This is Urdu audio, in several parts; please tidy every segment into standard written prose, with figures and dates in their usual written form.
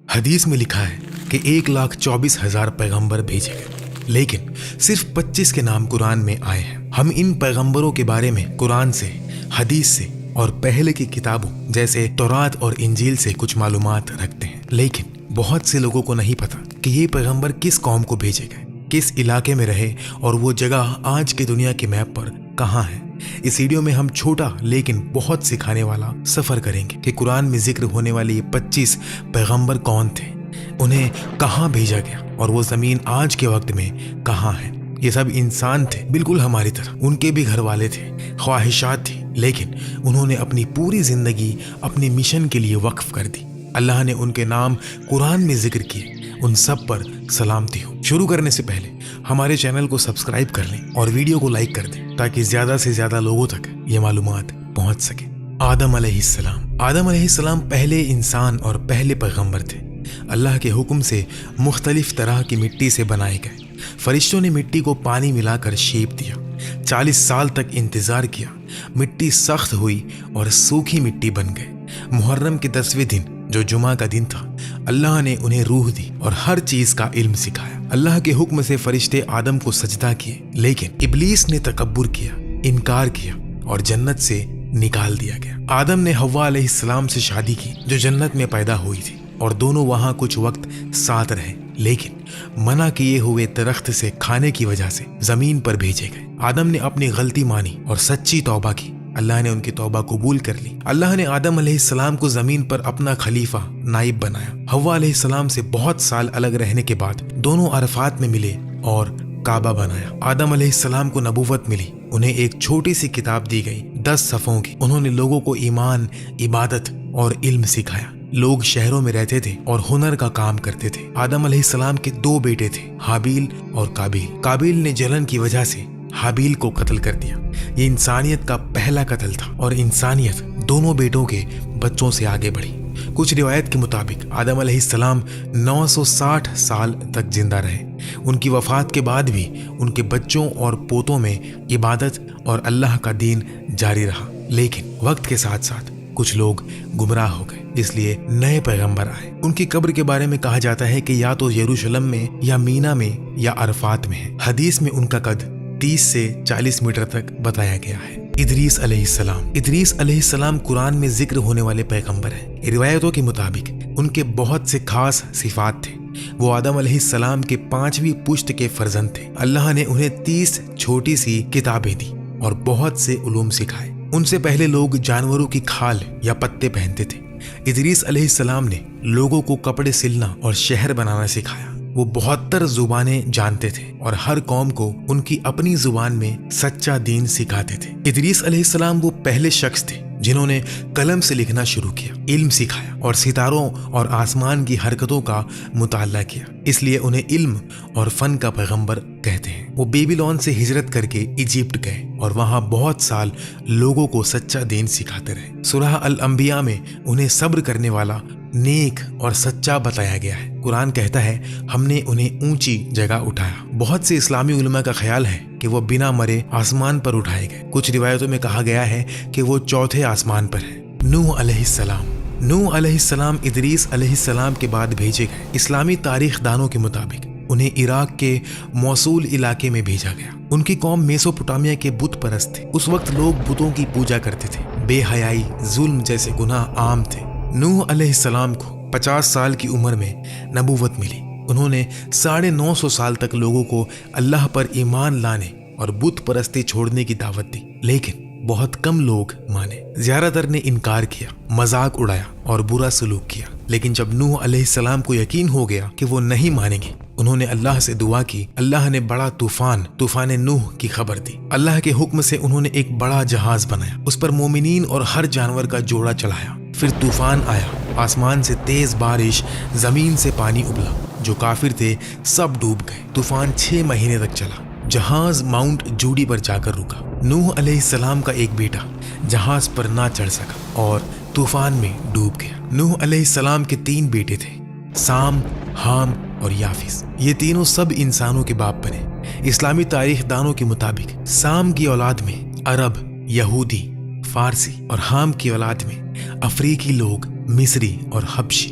حدیث میں لکھا ہے کہ 1,24,000 پیغمبر بھیجے گئے، لیکن صرف 25 کے نام قرآن میں آئے ہیں۔ ہم ان پیغمبروں کے بارے میں قرآن سے، حدیث سے اور پہلے کی کتابوں جیسے تورات اور انجیل سے کچھ معلومات رکھتے ہیں، لیکن بہت سے لوگوں کو نہیں پتا کہ یہ پیغمبر کس قوم کو بھیجے گئے، کس علاقے میں رہے اور وہ جگہ آج کے دنیا کے میپ پر کہاں ہے۔ اس ویڈیو میں ہم چھوٹا لیکن بہت سکھانے والا سفر کریں گے کہ قرآن میں ذکر ہونے والے یہ 25 پیغمبر کون تھے، انہیں کہاں بھیجا گیا اور وہ زمین آج کے وقت میں کہاں ہے۔ یہ سب انسان تھے، بالکل ہماری طرح، ان کے بھی گھر والے تھے، خواہشات تھی، لیکن انہوں نے اپنی پوری زندگی اپنے مشن کے لیے وقف کر دی۔ اللہ نے ان کے نام قرآن میں ذکر کیے، ان سب پر سلامتی ہو۔ شروع کرنے سے پہلے ہمارے چینل کو سبسکرائب کر لیں اور ویڈیو کو لائک کر دیں تاکہ زیادہ سے زیادہ لوگوں تک یہ معلومات پہنچ سکے۔ آدم علیہ السلام پہلے انسان اور پہلے پیغمبر تھے۔ اللہ کے حکم سے مختلف طرح کی مٹی سے بنائے گئے۔ فرشتوں نے مٹی کو پانی ملا کر شیپ دیا، 40 سال تک انتظار کیا، مٹی سخت ہوئی اور سوکھی مٹی بن گئے۔ محرم کے 10ویں دن جو جمعہ کا دن تھا، اللہ نے انہیں روح دی اور ہر چیز کا علم سکھایا۔ اللہ کے حکم سے فرشتے آدم کو سجدہ کیے، لیکن ابلیس نے تکبر کیا، انکار کیا اور جنت سے نکال دیا گیا۔ آدم نے حوا علیہ السلام سے شادی کی جو جنت میں پیدا ہوئی تھی، اور دونوں وہاں کچھ وقت ساتھ رہے، لیکن منع کیے ہوئے درخت سے کھانے کی وجہ سے زمین پر بھیجے گئے۔ آدم نے اپنی غلطی مانی اور سچی توبہ کی، اللہ نے ان کی توبہ قبول کر لی۔ اللہ نے آدم علیہ السلام کو زمین پر اپنا خلیفہ، نائب بنایا۔ حوا علیہ السلام سے بہت سال الگ رہنے کے بعد دونوں عرفات میں ملے اور کعبہ بنایا۔ آدم علیہ السلام کو نبوت ملی، انہیں ایک چھوٹی سی کتاب دی گئی 10 صفحوں کی۔ انہوں نے لوگوں کو ایمان، عبادت اور علم سکھایا۔ لوگ شہروں میں رہتے تھے اور ہنر کا کام کرتے تھے۔ آدم علیہ السلام کے 2 بیٹے تھے، حابیل اور قابیل۔ قابیل نے جلن کی وجہ سے حابیل کو قتل کر دیا۔ یہ انسانیت کا پہلا قتل تھا اور انسانیت دونوں بیٹوں کے بچوں سے آگے بڑھی۔ کچھ روایت کے مطابق آدم علیہ السلام 960 سال تک زندہ رہے۔ ان کی وفات کے بعد بھی ان کے بچوں اور پوتوں میں عبادت اور اللہ کا دین جاری رہا، لیکن وقت کے ساتھ ساتھ کچھ لوگ گمراہ ہو گئے، اس لیے نئے پیغمبر آئے۔ ان کی قبر کے بارے میں کہا جاتا ہے کہ یا تو یروشلم میں یا مینا میں یا عرفات میں ہے۔ حدیث میں ان کا قد 30 سے 40 میٹر تک بتایا گیا ہے۔ ادریس علیہ السلام قرآن میں ذکر ہونے والے پیغمبر ہیں۔ روایتوں کے مطابق ان کے بہت سے خاص صفات تھے۔ وہ آدم علیہ السلام کے 5ویں پشت کے فرزند تھے۔ اللہ نے انہیں 30 چھوٹی سی کتابیں دی اور بہت سے علوم سکھائے۔ ان سے پہلے لوگ جانوروں کی کھال یا پتے پہنتے تھے۔ ادریس علیہ السلام نے لوگوں کو کپڑے سلنا اور شہر بنانا سکھایا۔ وہ 72 زبانیں جانتے تھے اور ہر قوم کو ان کی اپنی زبان میں سچا دین سکھاتے تھے۔ ادریس علیہ السلام وہ پہلے شخص تھے جنہوں نے قلم سے لکھنا شروع کیا، علم سکھایا اور ستاروں اور آسمان کی حرکتوں کا مطالعہ کیا، اس لیے انہیں علم اور فن کا پیغمبر کہتے ہیں۔ وہ بیبیلون سے ہجرت کر کے ایجپٹ گئے اور وہاں بہت سال لوگوں کو سچا دین سکھاتے رہے۔ سورہ الانبیاء میں انہیں صبر کرنے والا، نیک اور سچا بتایا گیا ہے۔ قرآن کہتا ہے ہم نے انہیں اونچی جگہ اٹھایا۔ بہت سے اسلامی علماء کا خیال ہے کہ وہ بنا مرے آسمان پر اٹھائے گئے۔ کچھ روایتوں میں کہا گیا ہے کہ وہ 4تھے آسمان پر ہے۔ نوح علیہ السلام ادریس علیہ السلام کے بعد بھیجے گئے۔ اسلامی تاریخ دانوں کے مطابق انہیں عراق کے موصول علاقے میں بھیجا گیا۔ ان کی قوم میسوپوٹامیہ کے بت پرست تھے۔ اس وقت لوگ بتوں کی پوجا کرتے تھے۔ بے حیائی، ظلم جیسے گناہ عام تھے۔ نوح علیہ السلام کو 50 سال کی عمر میں نبوت ملی۔ انہوں نے 950 سال تک لوگوں کو اللہ پر ایمان لانے اور بت پرستی چھوڑنے کی دعوت دی، لیکن بہت کم لوگ مانے۔ زیادہ تر نے انکار کیا، مذاق اڑایا اور برا سلوک کیا۔ لیکن جب نوح علیہ السلام کو یقین ہو گیا کہ وہ نہیں مانیں گے، انہوں نے اللہ سے دعا کی۔ اللہ نے بڑا طوفان نوح کی خبر دی۔ اللہ کے حکم سے انہوں نے ایک بڑا جہاز بنایا، اس پر مومنین اور ہر جانور کا جوڑا چڑھایا۔ پھر طوفان آیا، آسمان سے تیز بارش، زمین سے پانی ابلا، جو کافر تھے سب ڈوب گئے۔ طوفان 6 مہینے تک چلا۔ جہاز ماؤنٹ جوڈی پر جا کر رکا۔ نوح علیہ السلام کا ایک بیٹا جہاز پر نہ چڑھ سکا اور طوفان میں ڈوب گیا۔ نوح علیہ السلام کے 3 بیٹے تھے، سام، حام اور یافس۔ یہ تینوں سب انسانوں کے باپ بنے۔ اسلامی تاریخ دانوں کے مطابق سام کی اولاد میں عرب، یہودی، فارسی اور حام کی اولاد میں افریقی لوگ، مصری اور حبشی۔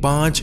5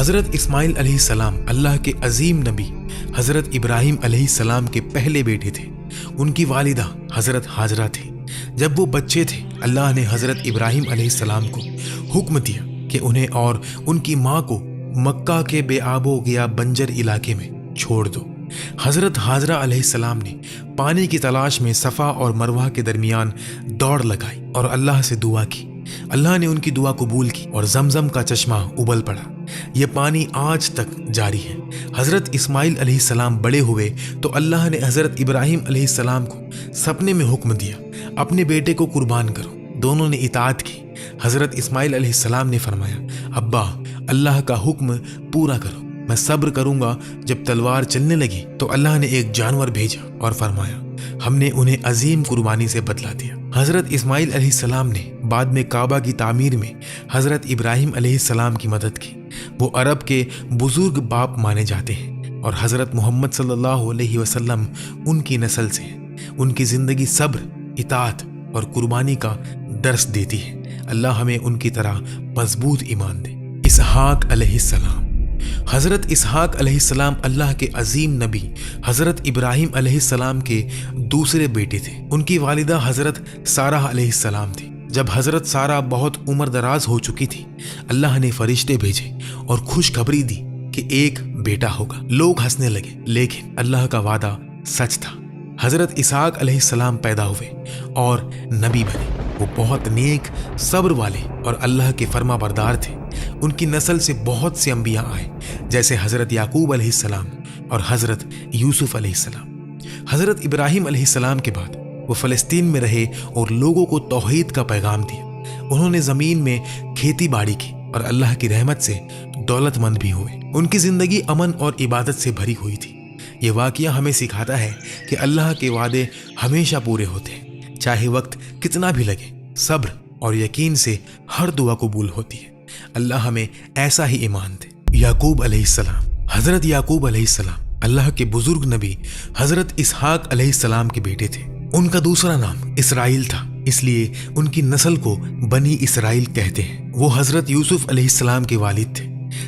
حضرت اسماعیل علیہ السلام اللہ کے عظیم نبی حضرت ابراہیم علیہ السلام کے پہلے بیٹے تھے۔ ان کی والدہ حضرت ہاجرہ تھی۔ جب وہ بچے تھے اللہ نے حضرت ابراہیم علیہ السلام کو حکم دیا کہ انہیں اور ان کی ماں کو مکہ کے بے آب و گیا بنجر علاقے میں چھوڑ دو۔ حضرت ہاجرہ علیہ السلام نے پانی کی تلاش میں صفا اور مروہ کے درمیان دوڑ لگائی اور اللہ سے دعا کی۔ اللہ نے ان کی دعا قبول کی اور زمزم کا چشمہ ابل پڑا۔ یہ پانی آج تک جاری ہے۔ حضرت اسماعیل علیہ السلام بڑے ہوئے تو اللہ نے حضرت ابراہیم علیہ السلام کو سپنے میں حکم دیا اپنے بیٹے کو قربان کرو۔ دونوں نے اطاعت کی۔ حضرت اسماعیل علیہ السلام نے فرمایا، ابا اللہ کا حکم پورا کرو، میں صبر کروں گا۔ جب تلوار چلنے لگی تو اللہ نے ایک جانور بھیجا اور فرمایا، ہم نے انہیں عظیم قربانی سے بدلا دیا۔ حضرت اسماعیل علیہ السلام نے بعد میں کعبہ کی تعمیر میں حضرت ابراہیم علیہ السلام کی مدد کی۔ وہ عرب کے بزرگ باپ مانے جاتے ہیں اور حضرت محمد صلی اللہ علیہ وسلم ان کی نسل سے ہیں۔ ان کی زندگی صبر، اطاعت اور قربانی کا درس دیتی ہے۔ اللہ ہمیں ان کی طرح مضبوط ایمان دے۔ اسحاق علیہ السلام۔ حضرت اسحاق علیہ السلام اللہ کے عظیم نبی حضرت ابراہیم علیہ السلام کے دوسرے بیٹے تھے۔ ان کی والدہ حضرت سارہ علیہ السلام تھی۔ جب حضرت سارہ بہت عمر دراز ہو چکی تھی اللہ نے فرشتے بھیجے اور خوشخبری دی کہ ایک بیٹا ہوگا۔ لوگ ہنسنے لگے لیکن اللہ کا وعدہ سچ تھا۔ حضرت اسحاق علیہ السلام پیدا ہوئے اور نبی بنے۔ وہ بہت نیک، صبر والے اور اللہ کے فرما بردار تھے۔ ان کی نسل سے بہت سے انبیاء آئے جیسے حضرت یعقوب علیہ السلام اور حضرت یوسف علیہ السلام۔ حضرت ابراہیم علیہ السلام کے بعد وہ فلسطین میں رہے اور لوگوں کو توحید کا پیغام دیا۔ انہوں نے زمین میں کھیتی باڑی کی اور اللہ کی رحمت سے دولت مند بھی ہوئے۔ ان کی زندگی امن اور عبادت سے بھری ہوئی تھی۔ یہ واقعہ ہمیں سکھاتا ہے کہ اللہ کے وعدے ہمیشہ پورے ہوتے ہیں، چاہے وقت کتنا بھی لگے۔ صبر اور یقین سے ہر دعا قبول ہوتی ہے۔ اللہ ہمیں ایسا ہی ایمان دے۔ یعقوب علیہ السلام۔ حضرت یعقوب علیہ السلام اللہ کے بزرگ نبی حضرت اسحاق علیہ السلام کے بیٹے تھے۔ ان کا دوسرا نام اسرائیل تھا، اس لیے ان کی نسل کو بنی اسرائیل کہتے ہیں۔ وہ حضرت یوسف علیہ السلام کے والد تھے۔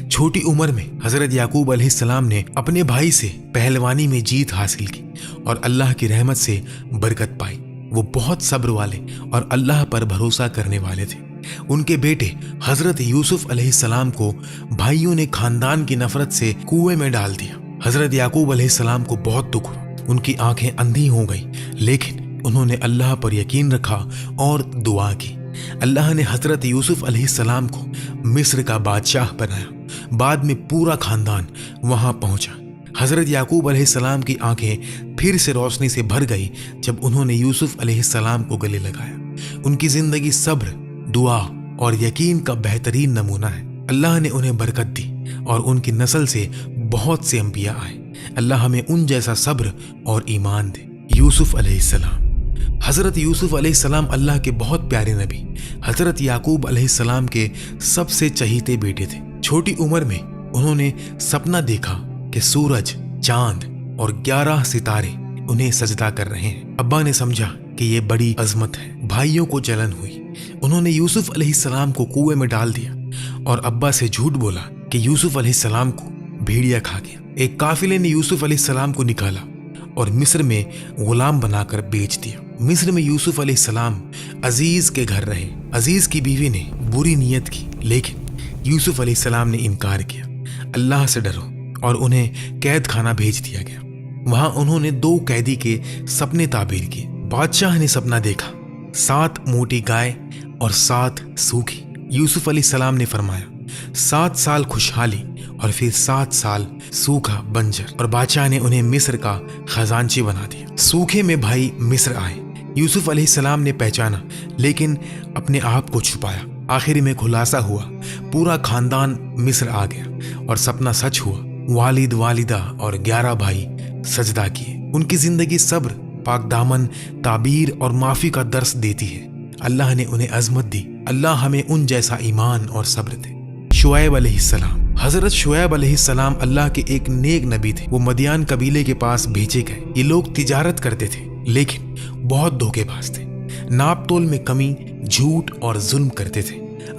چھوٹی عمر میں حضرت یعقوب علیہ السلام نے اپنے بھائی سے پہلوانی میں جیت حاصل کی اور اللہ کی رحمت سے برکت پائی۔ وہ بہت صبر والے اور اللہ پر بھروسہ کرنے والے تھے۔ ان کے بیٹے حضرت یوسف علیہ السلام کو بھائیوں نے خاندان کی نفرت سے کنویں میں ڈال دیا۔ حضرت یعقوب علیہ السلام کو بہت دکھ ہوا، ان کی آنکھیں اندھی ہو گئیں، لیکن انہوں نے اللہ پر یقین رکھا اور دعا کی۔ اللہ نے حضرت یوسف علیہ السلام کو مصر کا بادشاہ بنایا۔ بعد میں پورا خاندان وہاں پہنچا۔ حضرت یعقوب علیہ السلام کی آنکھیں پھر سے روشنی سے بھر گئی جب انہوں نے یوسف علیہ السلام کو گلے لگایا۔ ان کی زندگی صبر، دعا اور یقین کا بہترین نمونہ ہے۔ اللہ نے انہیں برکت دی اور ان کی نسل سے بہت سے انبیاء آئے۔ اللہ ہمیں ان جیسا صبر اور ایمان دے۔ یوسف علیہ السلام۔ حضرت یوسف علیہ السلام اللہ کے بہت پیارے نبی حضرت یعقوب علیہ السلام کے سب سے چہیتے بیٹے تھے۔ چھوٹی عمر میں انہوں نے سپنا دیکھا کہ سورج، چاند اور 11 ستارے انہیں سجدہ کر رہے ہیں۔ ابا نے سمجھا کہ یہ بڑی عظمت ہے۔ بھائیوں کو جلن ہوئی۔ انہوں نے یوسف علیہ السلام کو کنویں میں ڈال دیا اور ابا سے جھوٹ بولا کہ یوسف علیہ السلام کو بھیڑیا کھا گیا۔ ایک قافلے نے یوسف علیہ السلام کو نکالا اور مصر میں غلام بنا کر بیچ دیا۔ مصر میں یوسف علیہ السلام عزیز کے گھر رہے۔ عزیز کی بیوی نے بری نیت کی لیکن یوسف علیہ السلام نے انکار کیا۔ اللہ سے ڈرو، اور انہیں قید خانہ بھیج دیا گیا۔ وہاں انہوں نے 2 قیدی کے سپنے تعبیر کیے۔ بادشاہ نے سپنا دیکھا 7 موٹی گائے اور 7 سوکھی۔ یوسف علیہ السلام نے فرمایا 7 سال خوشحالی اور پھر 7 سال سوکھا بنجر، اور بادشاہ نے انہیں مصر کا خزانچی بنا دیا۔ سوکھے میں بھائی مصر آئے۔ یوسف علیہ السلام نے پہچانا لیکن اپنے آپ کو چھپایا۔ آخر میں خلاصہ ہوا، پورا خاندان مصر آ گیا اور سپنا سچ ہوا۔ والد، والدہ اور 11 بھائی سجدہ کیے۔ ان کی زندگی صبر، پاک دامن، تعبیر اور معافی کا درس دیتی ہے۔ اللہ نے انہیں عظمت دی۔ اللہ ہمیں ان جیسا ایمان اور صبر دے۔ شعیب علیہ السلام۔ حضرت شعیب علیہ السلام اللہ کے ایک نیک نبی تھے۔ وہ مدیان قبیلے کے پاس بھیجے گئے۔ یہ لوگ تجارت کرتے تھے لیکن بہت دھوکے باز تھے۔ ناپ تول میں کمی، جھوٹ اور ظلم کرتے تھے۔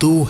2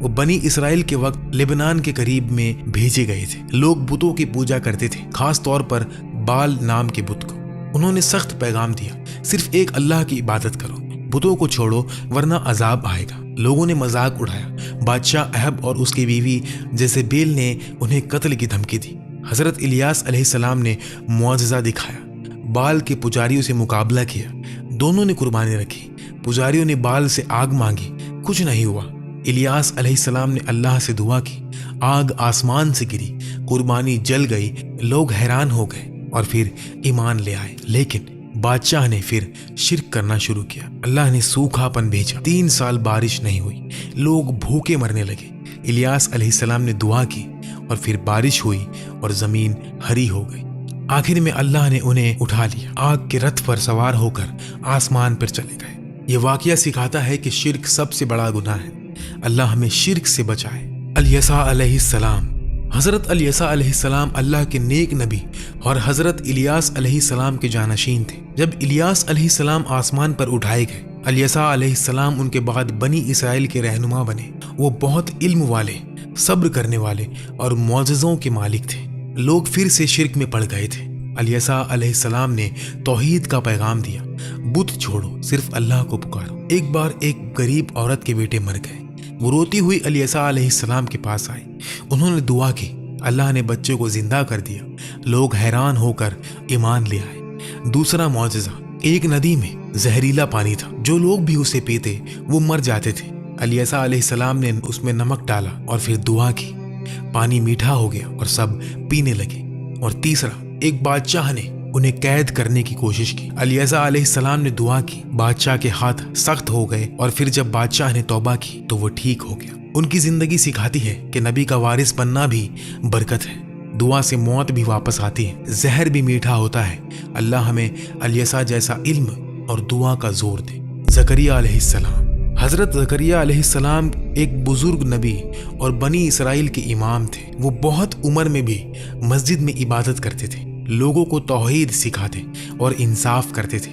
وہ بنی اسرائیل کے وقت لبنان کے قریب میں بھیجے گئے تھے۔ لوگ بتوں کی پوجا کرتے تھے، خاص طور پر بال نام کے بت کو۔ انہوں نے سخت پیغام دیا، صرف ایک اللہ کی عبادت کرو، بتوں کو چھوڑو ورنہ عذاب آئے گا۔ لوگوں نے مذاق اڑایا۔ بادشاہ اہب اور اس کی بیوی جیزبیل نے انہیں قتل کی دھمکی دی۔ حضرت الیاس علیہ السلام نے معجزہ دکھایا، بال کے پجاریوں سے مقابلہ کیا، دونوں نے قربانی رکھی۔ پجاریوں نے بال سے آگ مانگی، کچھ نہیں ہوا۔ الیاس علیہ السلام نے اللہ سے دعا کی، آگ آسمان سے گری، قربانی جل گئی۔ لوگ حیران ہو گئے اور پھر ایمان لے آئے، لیکن بادشاہ نے پھر شرک کرنا شروع کیا۔ اللہ نے سوکھا پن بھیجا، 3 سال بارش نہیں ہوئی، لوگ بھوکے مرنے لگے۔ الیاس علیہ السلام نے دعا کی اور پھر بارش ہوئی اور زمین ہری ہو گئی۔ آخر میں اللہ نے انہیں اٹھا لیا، آگ کے رتھ پر سوار ہو کر آسمان پر چلے گئے۔ یہ واقعہ سکھاتا ہے کہ شرک سب سے بڑا گناہ ہے۔ اللہ ہمیں شرک سے بچائے۔ الیسا علیہ السلام۔ حضرت الیسا علیہ السلام اللہ کے نیک نبی اور حضرت الیاس علیہ السلام کے جانشین تھے۔ جب الیاس علیہ السلام آسمان پر اٹھائے گئے، الیسا علیہ السلام ان کے بعد بنی اسرائیل کے رہنما بنے۔ وہ بہت علم والے، صبر کرنے والے اور معجزوں کے مالک تھے۔ لوگ پھر سے شرک میں پڑ گئے تھے۔ الیسا علیہ السلام نے توحید کا پیغام دیا، بت چھوڑو، صرف اللہ کو پکارو۔ ایک بار ایک غریب عورت کے بیٹے مر گئے۔ وہ روتی ہوئی الیسا علیہ السلام کے پاس آئی۔ انہوں نے دعا کی، اللہ نے بچے کو زندہ کر دیا۔ لوگ حیران ہو کر ایمان لے آئے۔ دوسرا معجزہ، ایک ندی میں زہریلا پانی تھا، جو لوگ بھی اسے پیتے وہ مر جاتے تھے۔ الیسا علیہ السلام نے اس میں نمک ڈالا اور پھر دعا کی، پانی میٹھا ہو گیا اور سب پینے لگے۔ اور تیسرا، ایک بادشاہ نے انہیں قید کرنے کی کوشش کی۔ الیسا علیہ السلام نے دعا کی، بادشاہ کے ہاتھ سخت ہو گئے اور پھر جب بادشاہ نے توبہ کی تو وہ ٹھیک ہو گیا۔ ان کی زندگی سکھاتی ہے کہ نبی کا وارث بننا بھی برکت ہے۔ دعا سے موت بھی واپس آتی ہے، زہر بھی میٹھا ہوتا ہے۔ اللہ ہمیں الیسا جیسا علم اور دعا کا زور دے۔ زکریا علیہ السلام۔ حضرت زکریا علیہ السلام ایک بزرگ نبی اور بنی اسرائیل کے امام تھے۔ وہ بہت عمر میں بھی مسجد میں عبادت کرتے تھے، لوگوں کو توحید سکھاتے اور انصاف کرتے تھے۔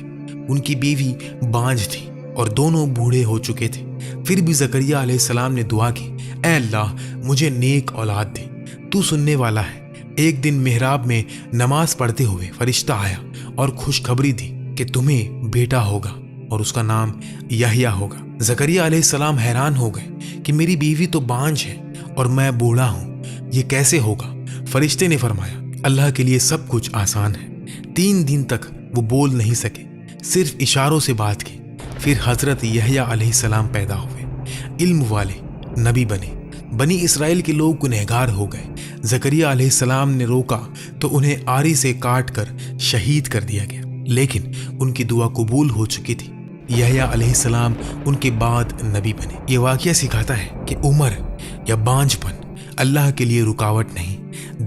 ان کی بیوی بانجھ تھی اور دونوں بوڑھے ہو چکے تھے۔ پھر بھی زکریا علیہ السلام نے دعا کی، اے اللہ مجھے نیک اولاد دے، تو سننے والا ہے۔ ایک دن محراب میں نماز پڑھتے ہوئے فرشتہ آیا اور خوشخبری دی کہ تمہیں بیٹا ہوگا اور اس کا نام یحییٰ ہوگا۔ زکریا علیہ السلام حیران ہو گئے کہ میری بیوی تو بانجھ ہے اور میں بوڑھا ہوں، یہ کیسے ہوگا؟ فرشتے نے فرمایا، اللہ کے لیے سب کچھ آسان ہے۔ 3 دن تک وہ بول نہیں سکے، صرف اشاروں سے بات کی۔ پھر حضرت یحییٰ علیہ السلام پیدا ہوئے، علم والے، نبی بنے۔ بنی اسرائیل کے لوگ گنہگار ہو گئے۔ زکریا علیہ السلام نے روکا تو انہیں آری سے کاٹ کر شہید کر دیا گیا، لیکن ان کی دعا قبول ہو چکی تھی۔ یحییٰ علیہ السلام ان کے بعد نبی بنے۔ یہ واقعہ سکھاتا ہے کہ عمر یا بانجھ پن اللہ کے لیے رکاوٹ نہیں۔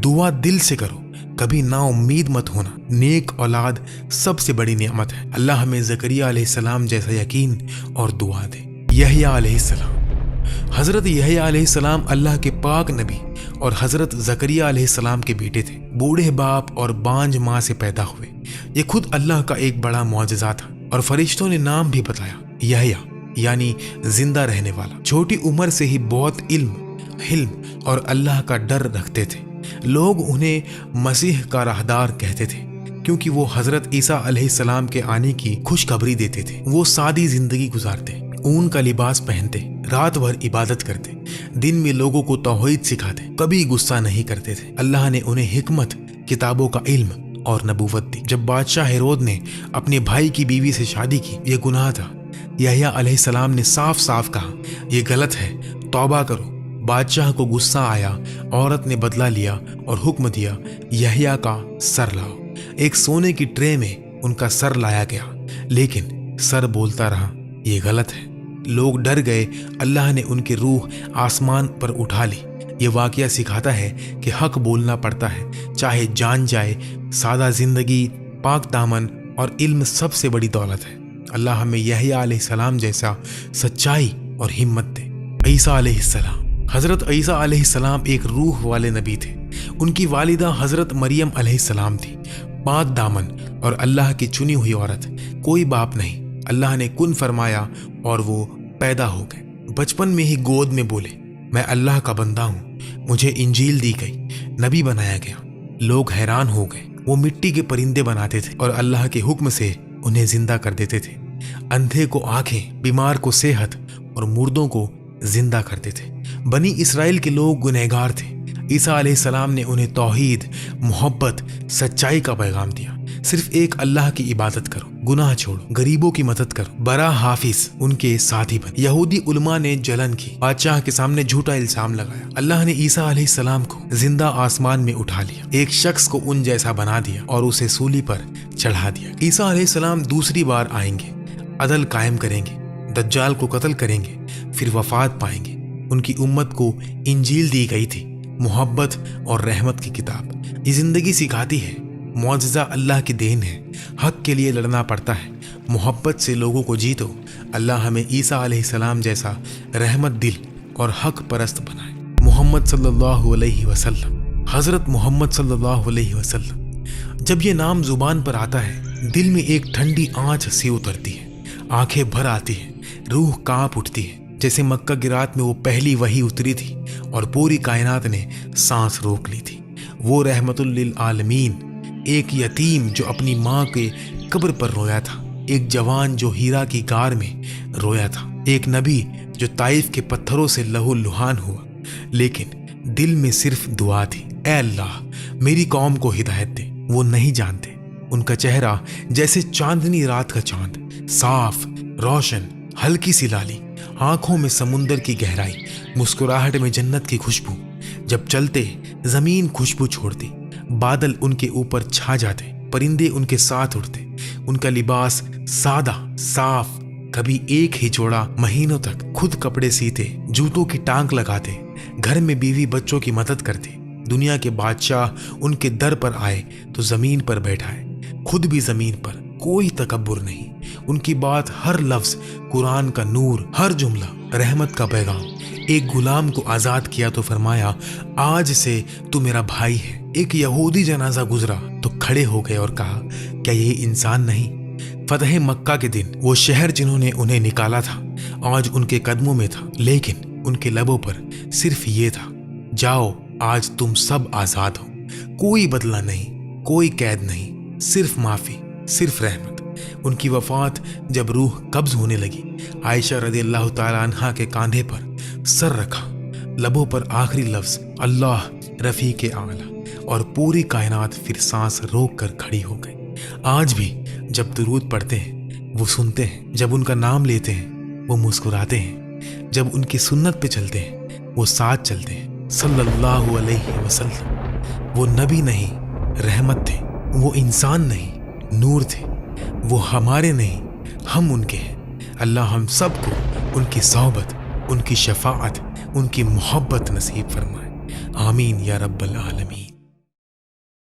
دعا دل سے کرو، کبھی نا امید مت ہونا۔ نیک اولاد سب سے بڑی نعمت ہے۔ اللہ ہمیں زکریا علیہ السلام جیسا یقین اور دعا دے۔ یحییٰ علیہ السلام۔ حضرت یحییٰ علیہ السلام اللہ کے پاک نبی اور حضرت زکریا علیہ السلام کے بیٹے تھے۔ بوڑھے باپ اور بانجھ ماں سے پیدا ہوئے۔ یہ خود اللہ کا ایک بڑا معجزہ تھا، اور فرشتوں نے نام بھی بتایا، یحییٰ یعنی زندہ رہنے والا۔ چھوٹی عمر سے ہی بہت علم، حلم اور اللہ کا ڈر رکھتے تھے۔ لوگ انہیں مسیح کا راہدار کہتے تھے کیونکہ وہ حضرت عیسیٰ علیہ السلام کے آنے کی خوشخبری دیتے تھے۔ وہ سادی زندگی گزارتے، اون کا لباس پہنتے، رات بھر عبادت کرتے، دن میں لوگوں کو توحید سکھاتے، کبھی غصہ نہیں کرتے تھے۔ اللہ نے انہیں حکمت، کتابوں کا علم اور نبوت دی۔ جب بادشاہ ہیرود نے اپنے بھائی کی بیوی سے شادی کی، یہ گناہ تھا۔ یحییٰ علیہ السلام نے صاف صاف کہا، یہ غلط ہے، توبہ کرو۔ بادشاہ کو غصہ آیا، عورت نے بدلہ لیا اور حکم دیا، یحییٰ کا سر لاؤ۔ ایک سونے کی ٹرے میں ان کا سر لایا گیا، لیکن سر بولتا رہا، یہ غلط ہے۔ لوگ ڈر گئے۔ اللہ نے ان کی روح آسمان پر اٹھا لی۔ یہ واقعہ سکھاتا ہے کہ حق بولنا پڑتا ہے، چاہے جان جائے۔ سادہ زندگی، پاک دامن اور علم سب سے بڑی دولت ہے۔ اللہ ہمیں یحییٰ علیہ السلام جیسا سچائی اور ہمت دے۔ عیسیٰ علیہ السلام۔ حضرت عیسیٰ علیہ السلام ایک روح والے نبی تھے۔ ان کی والدہ حضرت مریم علیہ السلام تھی، پاک دامن اور اللہ کی چنی ہوئی عورت۔ کوئی باپ نہیں، اللہ نے کن فرمایا اور وہ پیدا ہو گئے۔ بچپن میں ہی گود میں بولے میں اللہ کا بندہ ہوں، مجھے انجیل دی گئی، نبی بنایا گیا۔ لوگ حیران ہو گئے۔ وہ مٹی کے پرندے بناتے تھے اور اللہ کے حکم سے انہیں زندہ کر دیتے تھے۔ اندھے کو آنکھیں، بیمار کو صحت اور مردوں کو زندہ کرتے تھے۔ بنی اسرائیل کے لوگ گنہگار تھے۔ عیسیٰ علیہ السلام نے انہیں توحید، محبت، سچائی کا پیغام دیا۔ صرف ایک اللہ کی عبادت کرو، گناہ چھوڑو، غریبوں کی مدد کرو، برا حافظ ان کے ساتھی بن۔ یہودی علماء نے جلن کی، بادشاہ کے سامنے جھوٹا الزام لگایا۔ اللہ نے عیسیٰ علیہ السلام کو زندہ آسمان میں اٹھا لیا، ایک شخص کو ان جیسا بنا دیا اور اسے سولی پر چڑھا دیا۔ عیسیٰ علیہ السلام دوسری بار آئیں گے، عدل قائم کریں گے، دجال کو قتل کریں گے، پھر وفات پائیں گے۔ ان کی امت کو انجیل دی گئی تھی، محبت اور رحمت کی کتاب۔ یہ زندگی سکھاتی ہے معجزہ اللہ کی دین ہے، حق کے لیے لڑنا پڑتا ہے، محبت سے لوگوں کو جیتو۔ اللہ ہمیں عیسیٰ علیہ السلام جیسا رحمت دل اور حق پرست بنائے۔ محمد صلی اللہ علیہ وسلم، حضرت محمد صلی اللہ علیہ وسلم۔ جب یہ نام زبان پر آتا ہے دل میں ایک ٹھنڈی آنچ سی اترتی ہے، آنکھیں بھر آتی ہیں، روح کانپ اٹھتی ہے، جیسے مکہ کی رات میں وہ پہلی وحی اتری تھی اور پوری کائنات نے سانس روک لی تھی۔ وہ رحمت للعالمین، ایک یتیم جو اپنی ماں کے قبر پر رویا تھا، ایک جوان جو ہیرا کی غار میں رویا تھا، ایک نبی جو طائف کے پتھروں سے لہو لہان ہوا، لیکن دل میں صرف دعا تھی، اے اللہ میری قوم کو ہدایت دے۔ وہ نہیں جانتے، ان کا چہرہ جیسے چاندنی رات کا چاند، صاف، روشن، ہلکی سی لالی، آنکھوں میں سمندر کی گہرائی، مسکراہٹ میں جنت کی خوشبو۔ جب چلتے زمین خوشبو چھوڑتی، بادل ان کے اوپر چھا جاتے، پرندے ان کے ساتھ اڑتے۔ ان کا لباس سادہ، صاف، کبھی ایک ہی جوڑا مہینوں تک، خود کپڑے سیتے، جوتوں کی ٹانک لگاتے، گھر میں بیوی بچوں کی مدد کرتے۔ دنیا کے بادشاہ ان کے در پر آئے تو زمین پر بیٹھائے، خود بھی زمین پر، کوئی تکبر نہیں۔ ان کی بات، ہر لفظ قرآن کا نور، ہر جملہ رحمت کا پیغام۔ ایک غلام کو آزاد کیا تو فرمایا آج سے تو میرا بھائی ہے۔ ایک یہودی جنازہ گزرا تو کھڑے ہو گئے اور کہا کیا یہ انسان نہیں؟ فتح مکہ کے دن وہ شہر جنہوں نے انہیں نکالا تھا آج ان کے قدموں میں تھا، لیکن ان کے لبوں پر صرف یہ تھا، جاؤ آج تم سب آزاد ہو۔ کوئی بدلہ نہیں، کوئی قید نہیں، صرف معافی، صرف رحمت۔ ان کی وفات جب روح قبض ہونے لگی، عائشہ رضی اللہ تعالیٰ عنہا کے کاندھے پر سر رکھا، لبوں پر آخری لفظ اللہ رفیق اعلیٰ، اور پوری کائنات پھر سانس روک کر کھڑی ہو گئی۔ آج بھی جب درود پڑھتے ہیں وہ سنتے ہیں، جب ان کا نام لیتے ہیں وہ مسکراتے ہیں، جب ان کی سنت پہ چلتے ہیں وہ ساتھ چلتے ہیں۔ صلی اللہ علیہ وسلم۔ وہ نبی نہیں، رحمت تھے، وہ انسان نہیں، نور تھے، وہ ہمارے نہیں، ہم ان کے ہیں۔ اللہ ہم سب کو ان کی صحبت، ان کی شفاعت، ان کی محبت نصیب فرمائے، آمین یا رب العالمین۔